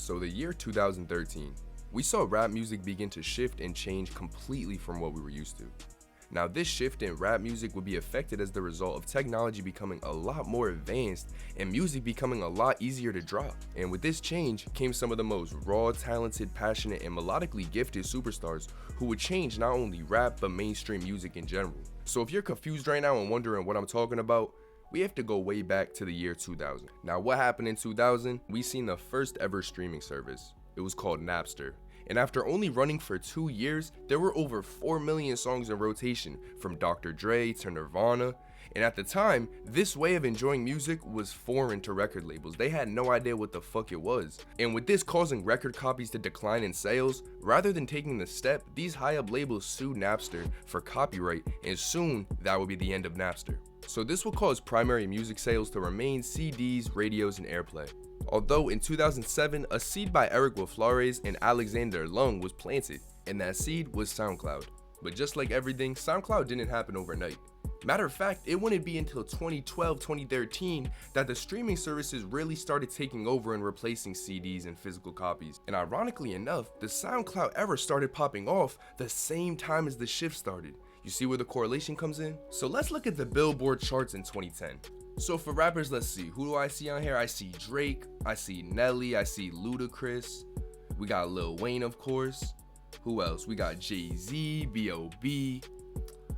So the year 2013, we saw rap music begin to shift and change completely from what we were used to. Now this shift in rap music would be affected as the result of technology becoming a lot more advanced and music becoming a lot easier to drop. And with this change came some of the most raw, talented, passionate, and melodically gifted superstars who would change not only rap but mainstream music in general. So if you're confused right now and wondering what I'm talking about, we have to go way back to the year 2000. Now what happened in 2000? We seen the first ever streaming service. It was called Napster. And after only running for 2 years, there were over 4 million songs in rotation, from Dr. Dre to Nirvana. And at the time, this way of enjoying music was foreign to record labels. They had no idea what the fuck it was. And with this causing record copies to decline in sales, rather than taking the step, these high-up labels sued Napster for copyright, and soon that would be the end of Napster. So this will cause primary music sales to remain CDs, radios, and airplay. Although in 2007, a seed by Eric Flores and Alexander Lung was planted, and that seed was SoundCloud. But just like everything, SoundCloud didn't happen overnight. Matter of fact, it wouldn't be until 2012-2013 that the streaming services really started taking over and replacing CDs and physical copies. And ironically enough, the SoundCloud era started popping off the same time as the shift started. You see where the correlation comes in? So let's look at the Billboard charts in 2010. So for rappers, let's see, who do I see on here? I see Drake, I see Nelly, I see Ludacris, we got Lil Wayne, of course. Who else? We got Jay-Z, B.O.B.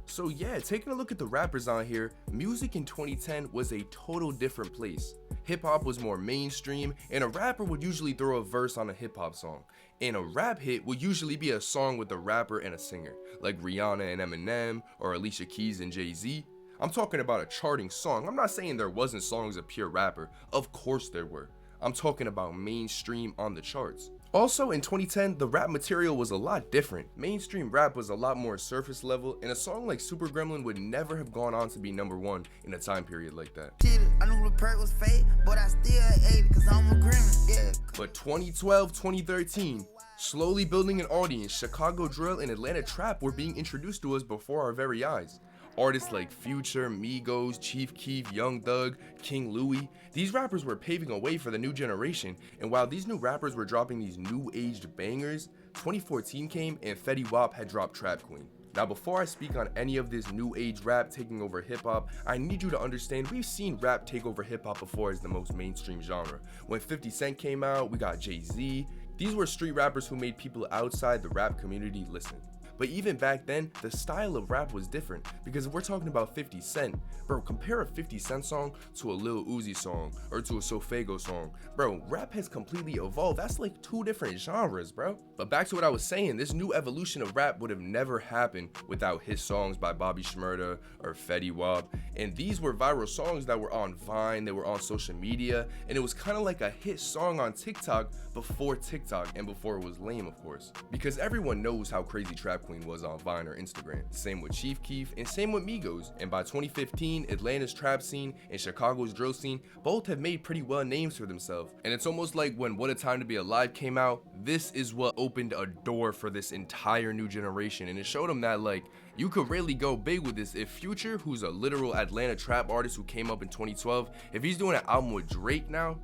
So yeah, taking a look at the rappers on here, music in 2010 was a total different place. Hip-hop was more mainstream, and a rapper would usually throw a verse on a hip-hop song. And a rap hit would usually be a song with a rapper and a singer, like Rihanna and Eminem, or Alicia Keys and Jay-Z. I'm talking about a charting song. I'm not saying there wasn't songs of pure rapper. Of course there were. I'm talking about mainstream on the charts. Also in 2010, the rap material was a lot different. Mainstream rap was a lot more surface level, and a song like Super Gremlin would never have gone on to be #1 in a time period like that. I knew the perk was fake, but I still ate it cause I'm a gremlin, yeah. But 2012-2013, slowly building an audience, Chicago drill and Atlanta trap were being introduced to us before our very eyes. Artists like Future, Migos, Chief Keef, Young Thug, King Louie, these rappers were paving a way for the new generation, and while these new rappers were dropping these new-aged bangers, 2014 came and Fetty Wap had dropped Trap Queen. Now before I speak on any of this new age rap taking over hip-hop, I need you to understand we've seen rap take over hip-hop before as the most mainstream genre. When 50 Cent came out, we got Jay-Z. These were street rappers who made people outside the rap community listen. But even back then, the style of rap was different, because if we're talking about 50 Cent, bro, compare a 50 Cent song to a Lil Uzi song, or to a SoFaygo song. Bro, rap has completely evolved. That's like 2 different genres, bro. But back to what I was saying, this new evolution of rap would have never happened without hit songs by Bobby Shmurda or Fetty Wap. And these were viral songs that were on Vine, they were on social media, and it was kind of like a hit song on TikTok before TikTok, and before it was lame, of course. Because everyone knows how crazy Trap Queen was on Vine or Instagram. Same with Chief Keef, and same with Migos. And by 2015, Atlanta's trap scene and Chicago's drill scene both have made pretty well names for themselves. And it's almost like when What a Time to Be Alive came out, this is what opened a door for this entire new generation, and it showed them that like you could really go big with this. If Future, who's a literal Atlanta trap artist who came up in 2012, if he's doing an album with Drake now,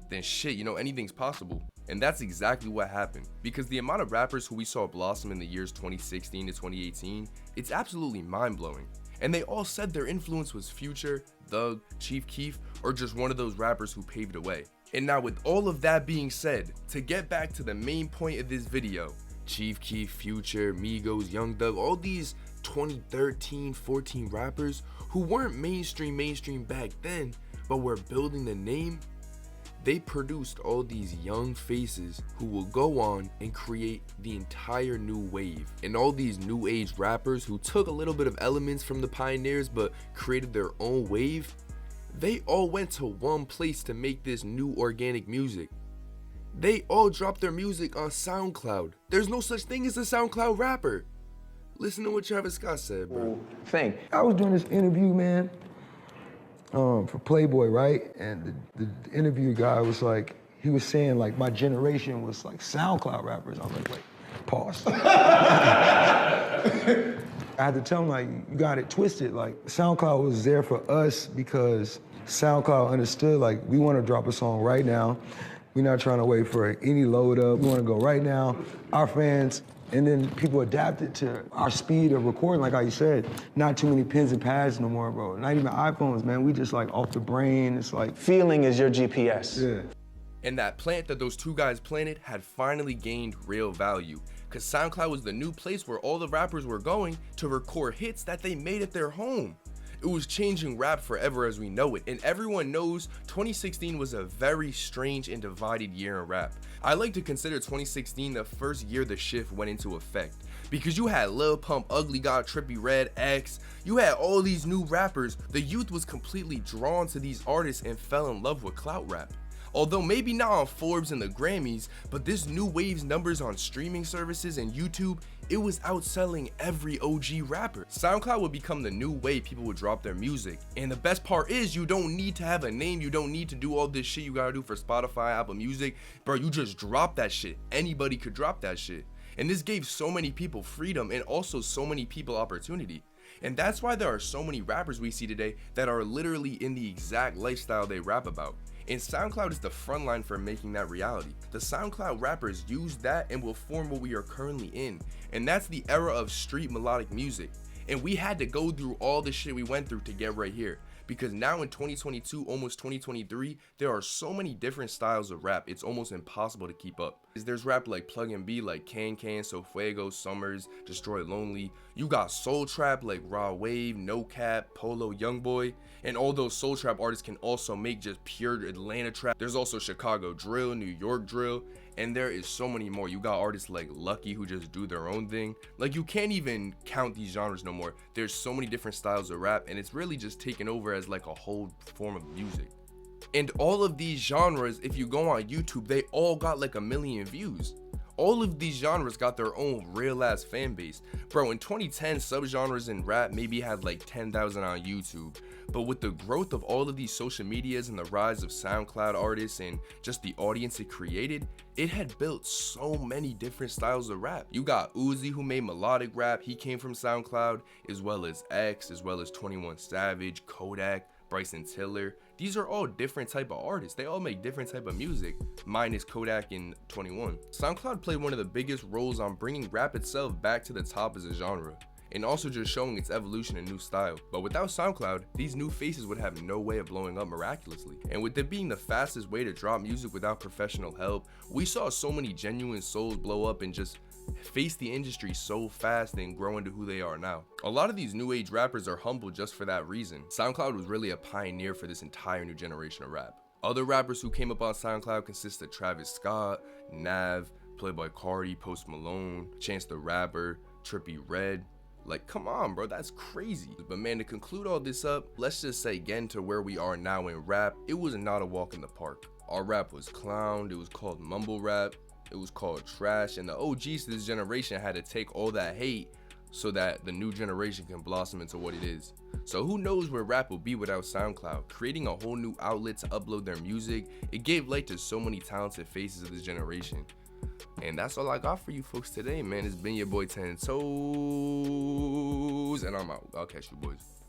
then shit, you know, anything's possible. And that's exactly what happened, because the amount of rappers who we saw blossom in the years 2016 to 2018, it's absolutely mind-blowing. And they all said their influence was Future, Thug, Chief Keef, or just one of those rappers who paved the way. And now with all of that being said, to get back to the main point of this video, Chief Keef, Future, Migos, Young Thug, all these 2013, 14 rappers who weren't mainstream back then, but were building the name, they produced all these young faces who will go on and create the entire new wave. And all these new age rappers who took a little bit of elements from the pioneers but created their own wave, they all went to one place to make this new organic music. They all dropped their music on SoundCloud. There's no such thing as a SoundCloud rapper. Listen to what Travis Scott said, bro. I was doing this interview, man, for Playboy, right? And the interview guy was like, he was saying like my generation was like SoundCloud rappers. I was like, pause. I had to tell him like, you got it twisted. Like SoundCloud was there for us because SoundCloud understood like we want to drop a song right now We're not trying to wait for any load up. We want to go right now. Our fans, and then people adapted to our speed of recording, like how you said. Not too many pens and pads no more, bro. Not even iPhones, man. We just like off the brain. It's like feeling is your GPS. Yeah. And that plant that those two guys planted had finally gained real value, because SoundCloud was the new place where all the rappers were going to record hits that they made at their home. It was changing rap forever as we know it, and everyone knows 2016 was a very strange and divided year in rap. I like to consider 2016 the first year the shift went into effect, because you had Lil Pump, Ugly God, Trippie Redd, X, you had all these new rappers. The youth was completely drawn to these artists and fell in love with clout rap. Although maybe not on Forbes and the Grammys, but this new wave's numbers on streaming services and YouTube, it was outselling every OG rapper. SoundCloud would become the new way people would drop their music. And the best part is, you don't need to have a name, you don't need to do all this shit you gotta do for Spotify, Apple Music. Bro, you just drop that shit. Anybody could drop that shit. And this gave so many people freedom and also so many people opportunity. And that's why there are so many rappers we see today that are literally in the exact lifestyle they rap about. And SoundCloud is the front line for making that reality. The SoundCloud rappers use that and will form what we are currently in. And that's the era of street melodic music. And we had to go through all the shit we went through to get right here. Because now in 2022, almost 2023, there are so many different styles of rap, it's almost impossible to keep up. There's rap like Plug and B, like Can, SoFaygo, Summers, Destroy Lonely. You got soul trap like Raw Wave, No Cap, Polo, Youngboy. And all those soul trap artists can also make just pure Atlanta trap. There's also Chicago drill, New York drill, and there is so many more. You got artists like Lucky who just do their own thing. Like, you can't even count these genres no more. There's so many different styles of rap, and it's really just taken over as like a whole form of music. And all of these genres, if you go on YouTube, they all got like 1 million views. All of these genres got their own real ass fan base. Bro, in 2010, subgenres in rap maybe had like 10,000 on YouTube. But with the growth of all of these social medias and the rise of SoundCloud artists and just the audience it created, it had built so many different styles of rap. You got Uzi who made melodic rap, he came from SoundCloud, as well as X, as well as 21 Savage, Kodak, Bryson Tiller. These are all different type of artists. They all make different type of music, minus Kodak and 21. SoundCloud played one of the biggest roles on bringing rap itself back to the top as a genre, and also just showing its evolution and new style. But without SoundCloud, these new faces would have no way of blowing up miraculously. And with it being the fastest way to drop music without professional help, we saw so many genuine souls blow up and just face the industry so fast and grow into who they are now. A lot of these new age rappers are humble just for that reason. SoundCloud was really a pioneer for this entire new generation of rap. Other rappers who came up on SoundCloud consist of Travis Scott, Nav, Playboi Carti, Post Malone, Chance the Rapper, Trippie Redd. Like, come on, bro, that's crazy. But man, to conclude all this up, let's just say again, to where we are now in rap, it was not a walk in the park. Our rap was clowned, it was called mumble rap, it was called trash, and the OGs to this generation had to take all that hate so that the new generation can blossom into what it is. So who knows where rap will be without SoundCloud? Creating a whole new outlet to upload their music, it gave light to so many talented faces of this generation. And that's all I got for you folks today, man. It's been your boy 10 Toes, and I'm out. I'll catch you boys.